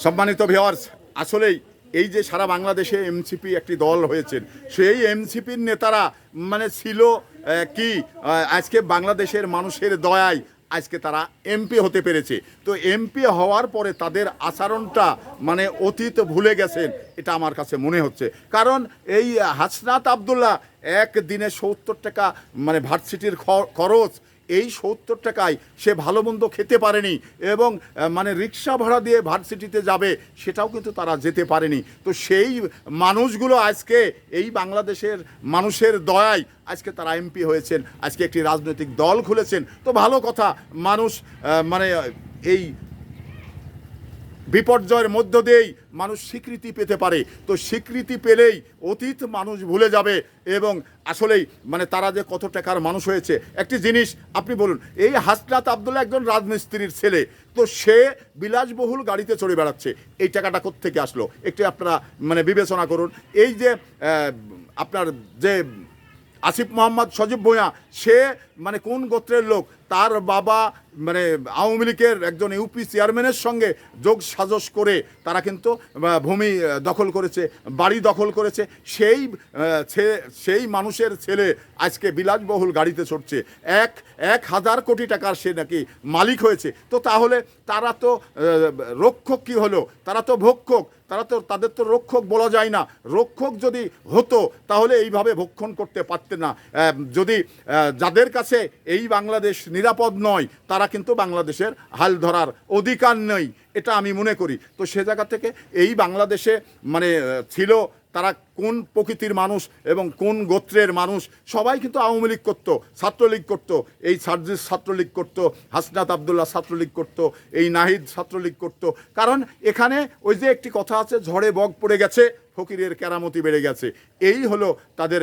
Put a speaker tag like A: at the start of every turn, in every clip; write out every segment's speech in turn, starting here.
A: সম্মানিত ভিউয়ার্স, আসলেই এই যে সারা বাংলাদেশে এমসিপি একটি দল হয়েছেন, সেই এমসিপির নেতারা ছিল কি আজকে বাংলাদেশের মানুষের দয়ায় আজকে তারা এমপি হতে পেরেছে। তো এমপি হওয়ার পরে তাদের আচরণটা অতীত ভুলে গেছেন, এটা আমার কাছে মনে হচ্ছে। কারণ এই হাসনাত আবদুল্লাহ একদিনে ৭০ টাকা ভার্সিটির খরচ, এই ৭০ টাকায় সে ভালো মন্দ খেতে পারেনি এবং রিক্সা ভাড়া দিয়ে ভার্সিটিতে যাবে সেটাও কিন্তু তারা যেতে পারেনি। তো সেই মানুষগুলো আজকে এই বাংলাদেশের মানুষের দয়ায় আজকে তারা এমপি হয়েছেন, আজকে একটি রাজনৈতিক দল খুলেছেন। তো ভালো কথা, মানুষ এই বিপর্যয়ের মধ্য দিয়েই মানুষ স্বীকৃতি পেতে পারে। তো স্বীকৃতি পেলেই অতীত মানুষ ভুলে যাবে এবং আসলেই তারা যে কত টাকার মানুষ হয়েছে। একটি জিনিস আপনি বলুন, এই হাসনাত আবদুল্লাহ একজন রাজমিস্ত্রির ছেলে, তো সে বিলাসবহুল গাড়িতে চড়ে বেড়াচ্ছে, এই টাকাটা কোত্থেকে আসলো একটু আপনারা বিবেচনা করুন। এই যে আপনার যে আসিফ মোহাম্মদ সজীব ভূঁইয়া, সে কোন গোত্রের লোক, তার বাবা আওয়ামী লীগের একজন ইউপি চেয়ারম্যানের সঙ্গে যোগ সাজস করে তারা কিন্তু ভূমি দখল করেছে, বাড়ি দখল করেছে। সেই মানুষের ছেলে আজকে বিলাসবহুল গাড়িতে চড়ছে, 1,000 কোটি টাকার সে নাকি মালিক হয়েছে। তো তাহলে তারা তো রক্ষক কি হলো? তারা তো ভক্ষক, তাদের তো রক্ষক বলা যায় না। রক্ষক যদি হতো তাহলে এইভাবে ভক্ষণ করতে পারতেন না। যদি যাদের কাছে এই বাংলাদেশ নিরাপদ নয়, তারা কিন্তু বাংলাদেশের হাল ধরার অধিকার নেই, এটা আমি মনে করি। তো সে জায়গা থেকে এই বাংলাদেশে ছিল তারা কোন প্রকৃতির মানুষ এবং কোন গোত্রের মানুষ, সবাই কিন্তু আওয়ামী লীগ করতো, ছাত্রলীগ করতো, এই সার্জিস ছাত্রলীগ করতো, হাসনাত আবদুল্লাহ ছাত্রলীগ করতো, এই নাহিদ ছাত্রলীগ করতো। কারণ এখানে ওই যে একটি কথা আছে, ঝড়ে বগ পড়ে গেছে, ফকিরের কেরামতি বেড়ে গেছে, এই হলো তাদের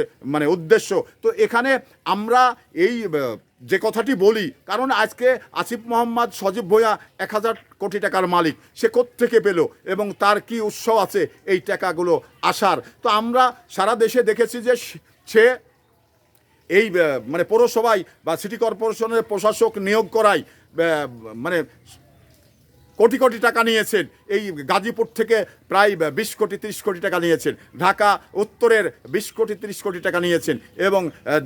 A: উদ্দেশ্য। তো এখানে আমরা এই যে কথাটি বলি, কারণ আজকে আসিফ মোহাম্মদ সজীব ভূঁইয়া 1,000 কোটি টাকার মালিক, সে কোত্থেকে পেল এবং তার কি উৎস আছে এই টাকাগুলো আসার? তো আমরা সারা দেশে দেখেছি যে সে এই পৌরসভায় বা সিটি কর্পোরেশনের প্রশাসক নিয়োগ করায় কোটি কোটি টাকা নিয়েছেন। এই গাজীপুর থেকে প্রায় 20 কোটি 30 কোটি টাকা নিয়েছেন, ঢাকা উত্তরের 20 কোটি 30 কোটি টাকা নিয়েছেন এবং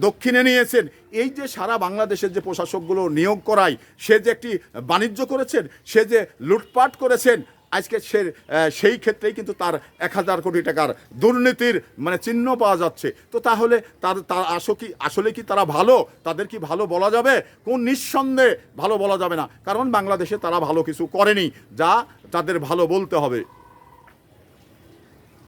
A: দক্ষিণে নিয়েছেন। এই যে সারা বাংলাদেশের যে প্রশাসকগুলো নিয়োগ করায়, সে যে একটি বাণিজ্য করেছেন, সে যে লুটপাট করেছেন, আজকে সেই ক্ষেত্রেই কিন্তু তার 1,000 কোটি টাকার দুর্নীতির চিহ্ন পাওয়া যাচ্ছে। তো তাহলে তার আসলে কি তারা ভালো? তাদের কি ভালো বলা যাবে? কোন নিঃসন্দেহে ভালো বলা যাবে না, কারণ বাংলাদেশে তারা ভালো কিছু করেনি যা তাদের ভালো বলতে হবে।